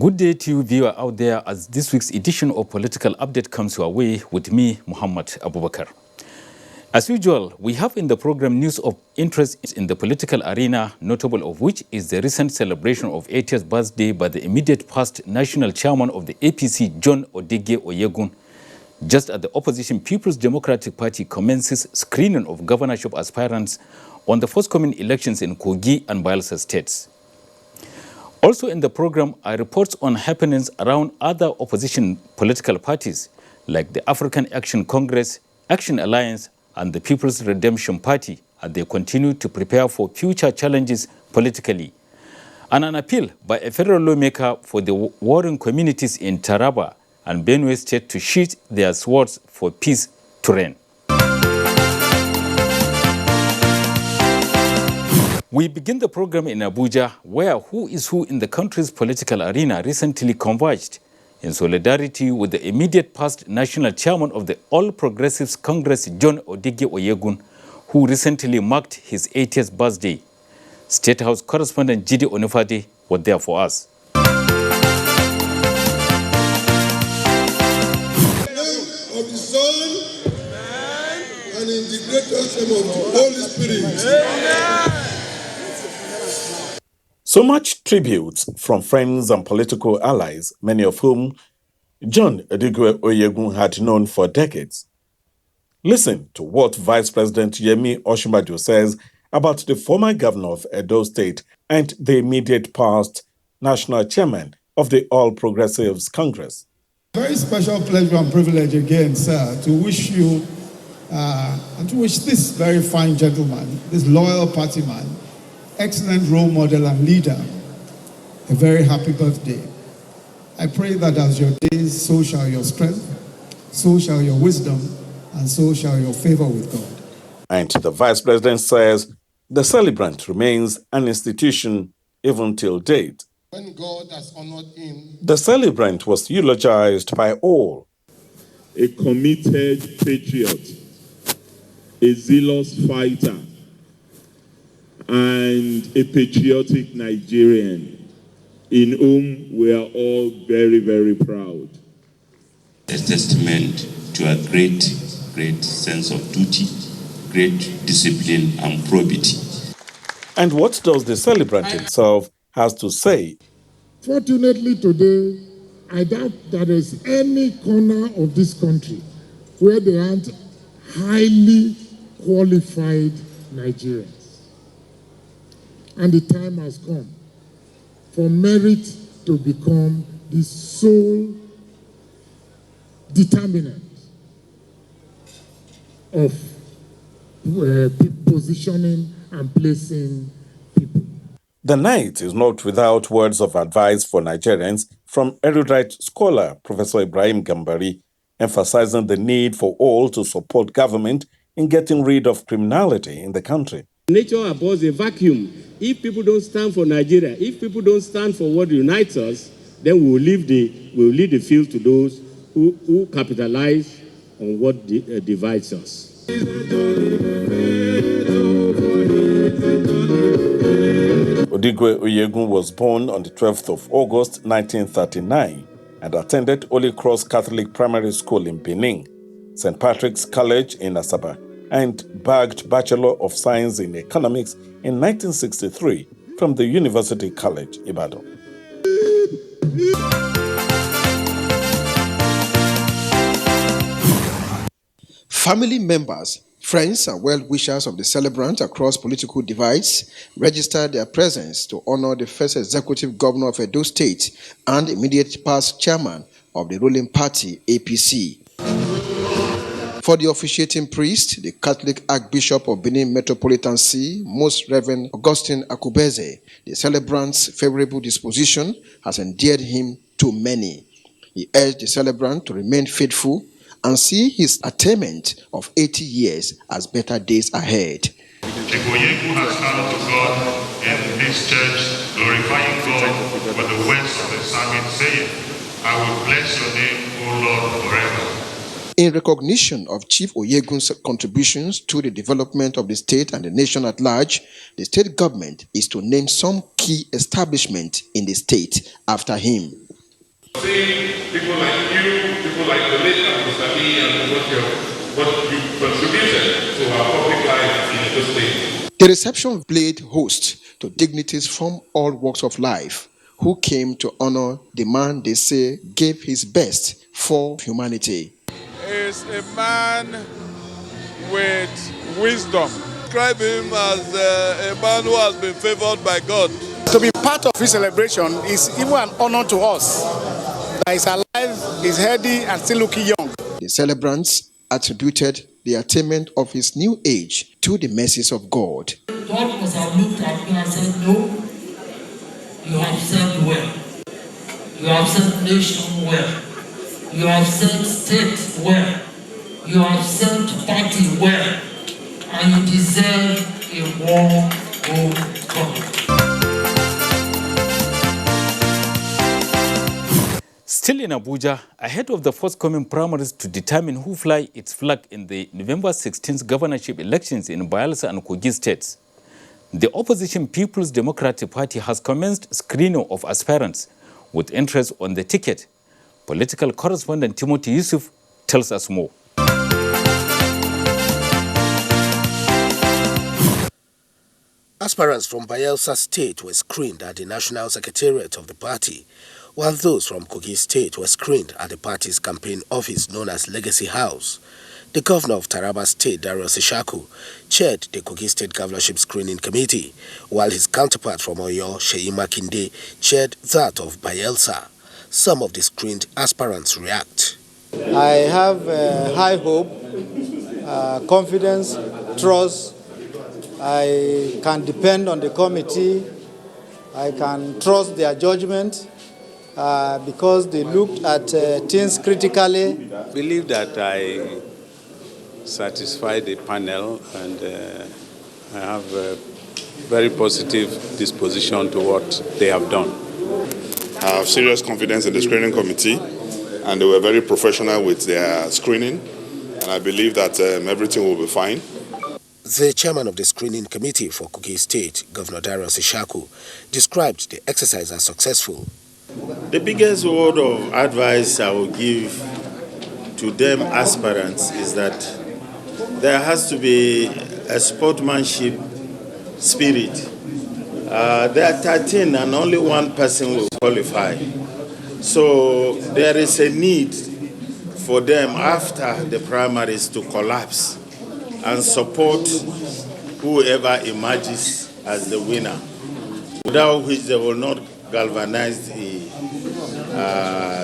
Good day to you, viewer out there, as this week's edition of Political Update comes your way with me, Muhammad Abubakar. As usual, we have in the program news of interest in the political arena, notable of which is the recent celebration of 80th birthday by the immediate past national chairman of the APC, John Odige Oyegun, just as the opposition People's Democratic Party commences screening of governorship aspirants on the forthcoming elections in Kogi and Bayelsa states. Also in the program are reports on happenings around other opposition political parties like the African Action Congress, Action Alliance, and the People's Redemption Party as they continue to prepare for future challenges politically. And an appeal by a federal lawmaker for the warring communities in Taraba and Benue State to sheath their swords for peace to reign. We begin the program in Abuja, where who is who in the country's political arena recently converged in solidarity with the immediate past national chairman of the All Progressives Congress, John Odige Oyegun, who recently marked his 80th birthday. State House correspondent Jide Onufade was there for us. In the name of the Son and in the greatest name of the Holy Spirit. So much tributes from friends and political allies, many of whom John Odige Oyegun had known for decades. Listen to what Vice President Yemi Osinbajo says about the former governor of Edo State and the immediate past national chairman of the All Progressives Congress. Very special pleasure and privilege again, sir, to wish you and to wish this very fine gentleman, this loyal party man, excellent role model and leader, a very happy birthday. I pray that as your days, so shall your strength, so shall your wisdom, and so shall your favor with God. And the Vice President says the celebrant remains an institution even till date. When God has honored him, The celebrant was eulogized by all. A committed patriot, a zealous fighter, and a patriotic Nigerian in whom we are all very, very proud. A testament to a great sense of duty, great discipline and probity. And what does the celebrant himself has to say? Fortunately today, I doubt that there is any corner of this country where there aren't highly qualified Nigerians. And the time has come for merit to become the sole determinant of positioning and placing people. The night is not without words of advice for Nigerians from erudite scholar Professor Ibrahim Gambari, emphasizing the need for all to support government in getting rid of criminality in the country. Nature abhors a vacuum. If people don't stand for Nigeria, if people don't stand for what unites us, then we will leave the field to those who capitalize on what divides us. Odige Oyegun was born on the 12th of August 1939 and attended Holy Cross Catholic Primary School in Benin, St. Patrick's College in Asaba, and bagged Bachelor of Science in Economics in 1963 from the University College, Ibadan. Family members, friends, and well-wishers of the celebrant across political divides registered their presence to honor the first executive governor of Edo State and immediate past chairman of the ruling party, APC. For the officiating priest, the Catholic Archbishop of Benin Metropolitan See, Most Reverend Augustine Akubeze, the celebrant's favorable disposition has endeared him to many. He urged the celebrant to remain faithful and see his attainment of 80 years as better days ahead. The Oyegun has come to God in this church, glorifying God with the words of the psalmist saying, I will bless your name, O Lord, forever. In recognition of Chief Oyegun's contributions to the development of the state and the nation at large, the state government is to name some key establishments in the state after him. Seeing people like you, people like the late Mr. Lee, and what you contributed to our public life in Edo State. The reception played host to dignitaries from all walks of life who came to honor the man they say gave his best for humanity. Is a man with wisdom. Describe him as a man who has been favored by God. To be part of his celebration is even an honor to us. That he's alive, he's healthy, and still looking young. The celebrants attributed the attainment of his new age to the mercies of God. God must have looked at me and said, no, you have served well. You have served nation well. You have served state well. You have served party well. And you deserve a warm homecoming. Still in Abuja, ahead of the forthcoming primaries to determine who fly its flag in the November 16th governorship elections in Bayelsa and Kogi states, the opposition People's Democratic Party has commenced screening of aspirants with interest on the ticket. Political correspondent Timothy Yusuf tells us more. Aspirants from Bayelsa State were screened at the National Secretariat of the party, while those from Kogi State were screened at the party's campaign office known as Legacy House. The governor of Taraba State, Darius Ishaku, chaired the Kogi State Governorship Screening Committee, while his counterpart from Oyo, Seyi Makinde, chaired that of Bayelsa. Some of the screened aspirants react. I have high hope, confidence, trust. I can depend on the committee. I can trust their judgment because they looked at things critically. I believe that I satisfied the panel and I have a very positive disposition to what they have done. I have serious confidence in the screening committee, and they were very professional with their screening, and I believe that everything will be fine. The chairman of the screening committee for Kogi State, Governor Darius Ishaku, described the exercise as successful. The biggest word of advice I will give to them aspirants is that there has to be a sportsmanship spirit. There are 13 and only one person will qualify. So there is a need for them after the primaries to collapse and support whoever emerges as the winner, without which they will not galvanize the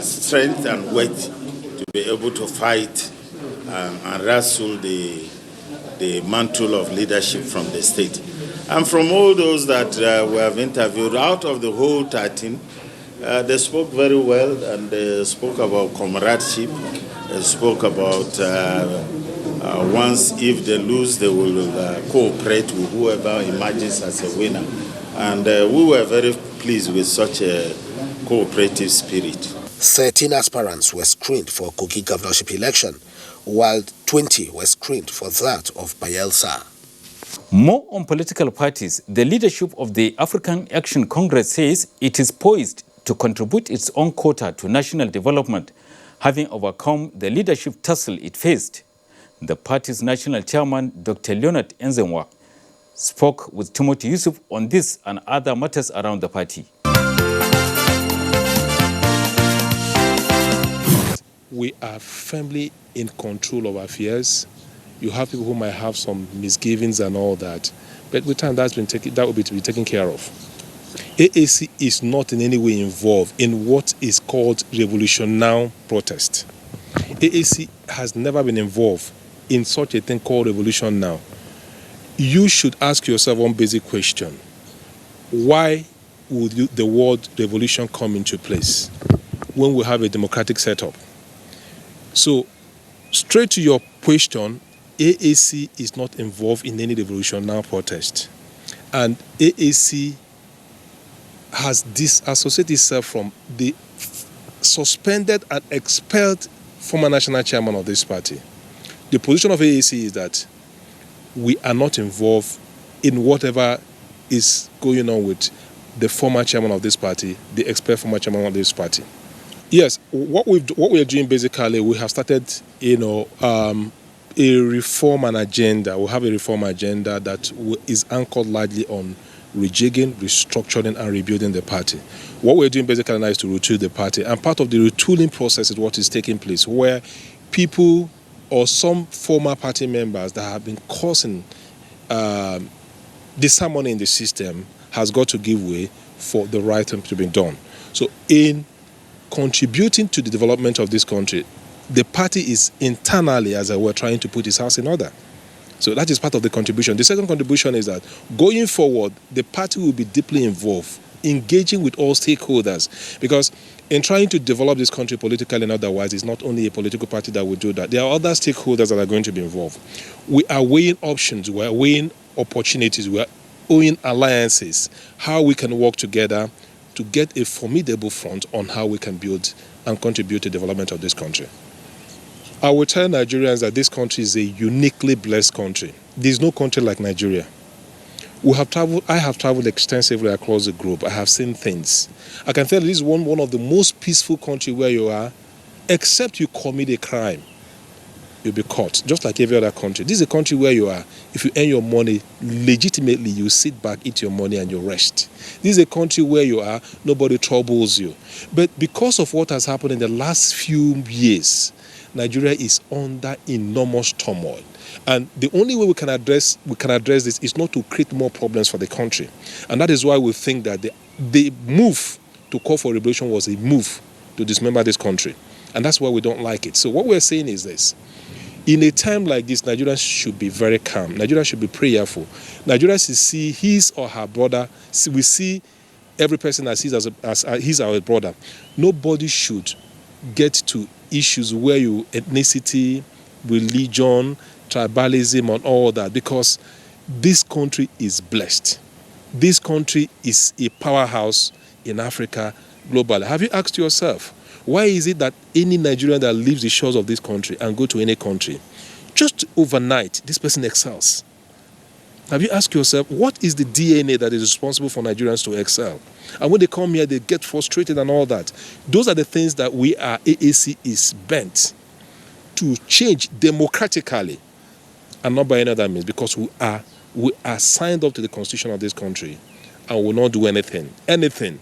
strength and weight to be able to fight and wrestle the mantle of leadership from the state. And from all those that we have interviewed, out of the whole 13, they spoke very well, and they spoke about comradeship. They spoke about once if they lose, they will cooperate with whoever emerges as a winner. And we were very pleased with such a cooperative spirit. 13 aspirants were screened for Kogi governorship election, while 20 were screened for that of Bayelsa. More on political parties, the leadership of the African Action Congress says it is poised to contribute its own quota to national development, having overcome the leadership tussle it faced. The party's national chairman, Dr. Leonard Enzenwa, spoke with Timothy Yusuf on this and other matters around the party. We are firmly in control of affairs. You have people who might have some misgivings and all that, but with time that will be taken care of. AAC is not in any way involved in what is called Revolution Now protest. AAC has never been involved in such a thing called Revolution Now. You should ask yourself one basic question. Why would the word revolution come into place when we have a democratic setup? So, straight to your question, AAC is not involved in any Revolution Now protest. And AAC has disassociated itself from the suspended and expelled former national chairman of this party. The position of AAC is that we are not involved in whatever is going on with the former chairman of this party, the expelled former chairman of this party. Yes, what we're doing basically, we have started, a reform and agenda. We have a reform agenda that is anchored largely on rejigging, restructuring, and rebuilding the party. What we're doing basically now is to retool the party, and part of the retooling process is what is taking place, where people or some former party members that have been causing disharmony in the system has got to give way for the right thing to be done. So in contributing to the development of this country, the party is internally, as I were, trying to put its house in order. So that is part of the contribution. The second contribution is that going forward, the party will be deeply involved, engaging with all stakeholders, because in trying to develop this country politically and otherwise, it's not only a political party that will do that. There are other stakeholders that are going to be involved. We are weighing options, we are weighing opportunities, we are weighing alliances, how we can work together to get a formidable front on how we can build and contribute to the development of this country. I will tell Nigerians that this country is a uniquely blessed country. There's no country like Nigeria. I have traveled extensively across the globe. I have seen things. I can tell you this is one of the most peaceful countries where you are, except you commit a crime, you'll be caught, just like every other country. This is a country where you are, if you earn your money legitimately, you sit back, eat your money, and you rest. This is a country where you are, nobody troubles you. But because of what has happened in the last few years, Nigeria is under enormous turmoil. And the only way we can address this is not to create more problems for the country. And that is why we think that the move to call for revolution was a move to dismember this country. And that's why we don't like it. So what we're saying is this. In a time like this, Nigerians should be very calm. Nigerians should be prayerful. Nigerians should see his or her brother. We see every person as his or her brother. Nobody should get to issues where ethnicity, religion, tribalism, and all that, because this country is blessed. This country is a powerhouse in Africa globally. Have you asked yourself, why is it that any Nigerian that leaves the shores of this country and go to any country, just overnight, this person excels? Have you asked yourself, what is the DNA that is responsible for Nigerians to excel? And when they come here, they get frustrated and all that. Those are the things that AAC is bent to change democratically and not by any other means, because we are signed up to the constitution of this country and will not do anything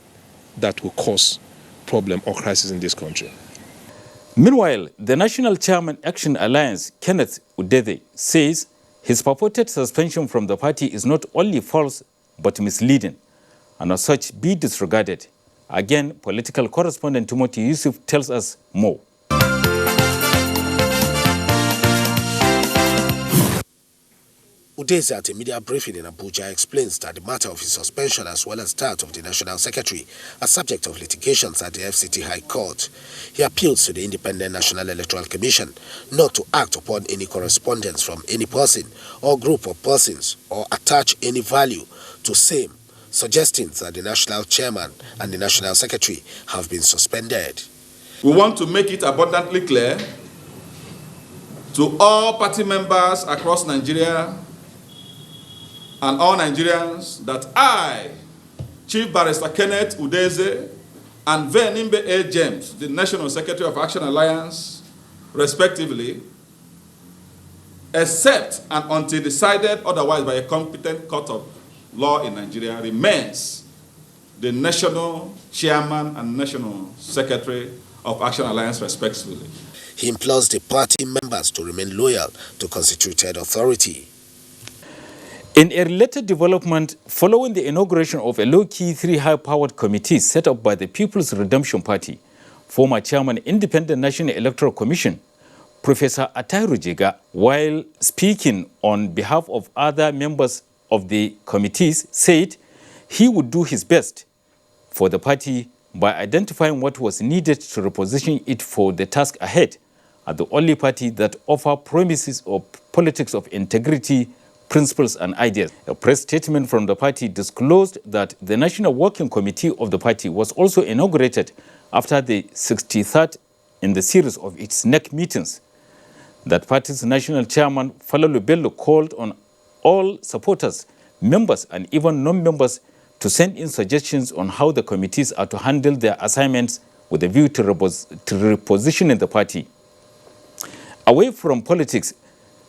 that will cause problem or crisis in this country. Meanwhile, the National Chairman Action Alliance, Kenneth Udeze, says his purported suspension from the party is not only false but misleading, and as such be disregarded. Again, political correspondent Timothy Yusuf tells us more. Udeze, at a media briefing in Abuja, explains that the matter of his suspension as well as that of the National Secretary are subject of litigations at the FCT High Court. He appeals to the Independent National Electoral Commission not to act upon any correspondence from any person or group of persons or attach any value to same, suggesting that the National Chairman and the National Secretary have been suspended. We want to make it abundantly clear to all party members across Nigeria and all Nigerians that I, Chief Barrister Kenneth Udeze, and Venimbe A. James, the National Secretary of Action Alliance, respectively, except and until decided otherwise by a competent court of law in Nigeria, remains the National Chairman and National Secretary of Action Alliance, respectively. He implores the party members to remain loyal to constituted authority. In a related development, following the inauguration of a low-key 3 high-powered committees set up by the People's Redemption Party, former Chairman Independent National Electoral Commission, Professor Atahiru Jega, while speaking on behalf of other members of the committees, said he would do his best for the party by identifying what was needed to reposition it for the task ahead as the only party that offers promises of politics of integrity, principles and ideas. A press statement from the party disclosed that the National Working Committee of the party was also inaugurated after the 63rd in the series of its NEC meetings. That party's national chairman, Falalu Bello, called on all supporters, members and even non-members to send in suggestions on how the committees are to handle their assignments with a view to repositioning the party. Away from politics,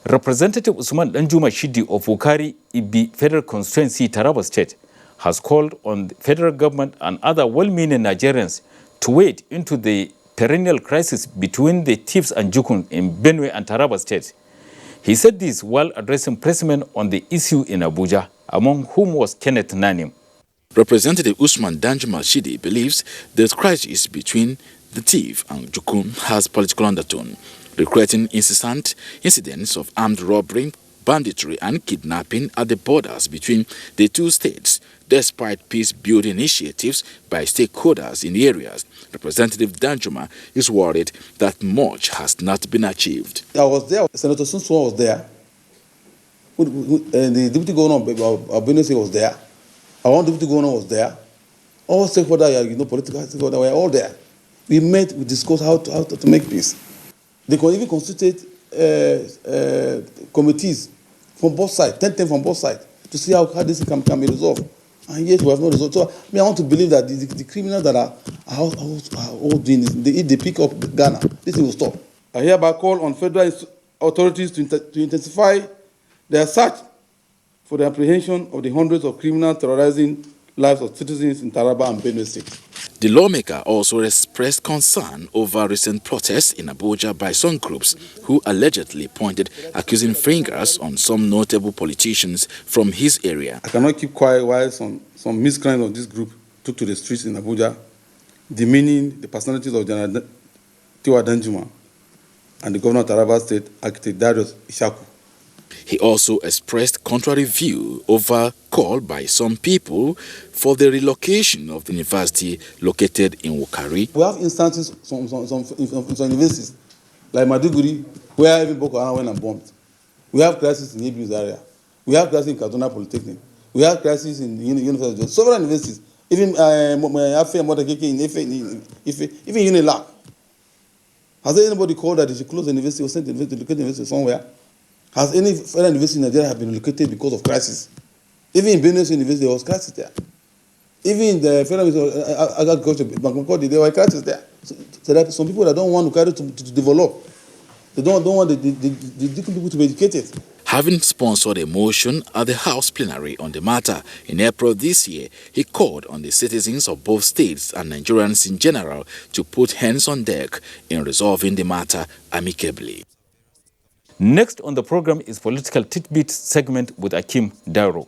Representative Usman Danjuma Shidi of Wukari Ibi Federal Constituency, Taraba State, has called on the federal government and other well-meaning Nigerians to wade into the perennial crisis between the Tifs and Jukun in Benue and Taraba State. He said this while addressing pressmen on the issue in Abuja, among whom was Kenneth Nanim. Representative Usman Danjuma Shidi believes the crisis between the Tif and Jukun has political undertone, regretting incessant incidents of armed robbery, banditry and kidnapping at the borders between the two states, despite peace-building initiatives by stakeholders in the areas. Representative Danjuma is worried that much has not been achieved. I was there. Senator Sunsuan was there. The deputy governor of Benue State was there. Our deputy governor was there. All stakeholders, political stakeholders were all there. We met, we discussed how to make peace. They could even constitute committees from both sides, 10 from both sides, to see how this can be resolved. And yet we have no result. So I want to believe that the criminals that are all doing this, if they pick up Ghana, this will stop. I hereby call on federal authorities to intensify their search for the apprehension of the hundreds of criminals terrorizing lives of citizens in Taraba and Benue State. The lawmaker also expressed concern over recent protests in Abuja by some groups who allegedly pointed accusing fingers on some notable politicians from his area. I cannot keep quiet while some miscreants of this group took to the streets in Abuja, demeaning the personalities of General Tiwa Danjuma and the governor of Taraba State, Architect Darius Ishaku. He also expressed contrary view over call by some people for the relocation of the university located in Wukari. We have instances some universities, like Maduguri, where even Boko Haram went and bombed. We have crises in Ibiza area. We have crises in Kaduna Polytechnic. We have crises in universities, several universities, even Afe Motakeke in Ife, even Unilag. Has anybody called that they should close the university or send the university to locate the university somewhere? Has any federal university in Nigeria have been located because of crisis? Even in Benue University, there was crisis there. Even in the Federal University of Agriculture, there were crisis there. So there are some people that don't want to carry to develop. They don't want the different people to be educated. Having sponsored a motion at the House plenary on the matter in April this year, he called on the citizens of both states and Nigerians in general to put hands on deck in resolving the matter amicably. Next on the program is Political Tidbit segment with Akim Dairo.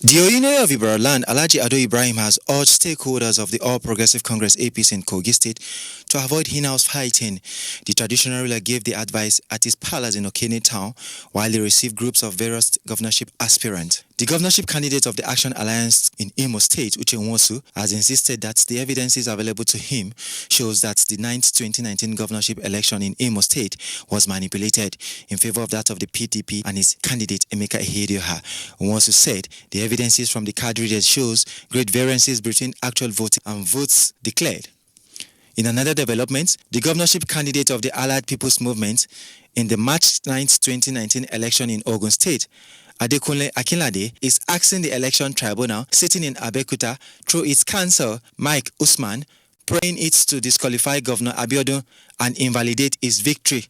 The Oyinere of Ibadan land, Alhaji Ado Ibrahim, has urged stakeholders of the All Progressive Congress APC in Kogi State to avoid in-house fighting. The traditional ruler gave the advice at his palace in Okene town while he received groups of various governorship aspirants. The governorship candidate of the Action Alliance in Imo State, Uche Nwosu, has insisted that the evidences available to him shows that the 9th 2019 governorship election in Imo State was manipulated in favor of that of the PDP and his candidate Emeka Ihedioha. Nwosu said the evidences from the card readers shows great variances between actual voting and votes declared. In another development, the governorship candidate of the Allied People's Movement in the March 9th 2019 election in Ogun State, Adekunle Akinlade, is asking the election tribunal sitting in Abeokuta through its counsel, Mike Usman, praying it to disqualify Governor Abiodun and invalidate his victory.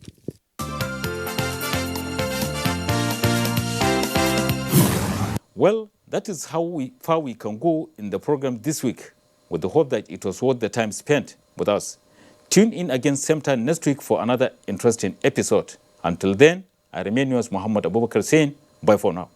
Well, that is how far we can go in the program this week, with the hope that it was worth the time spent with us. Tune in again same time next week for another interesting episode. Until then, I remain yours, Muhammad Abubakar, saying bye for now.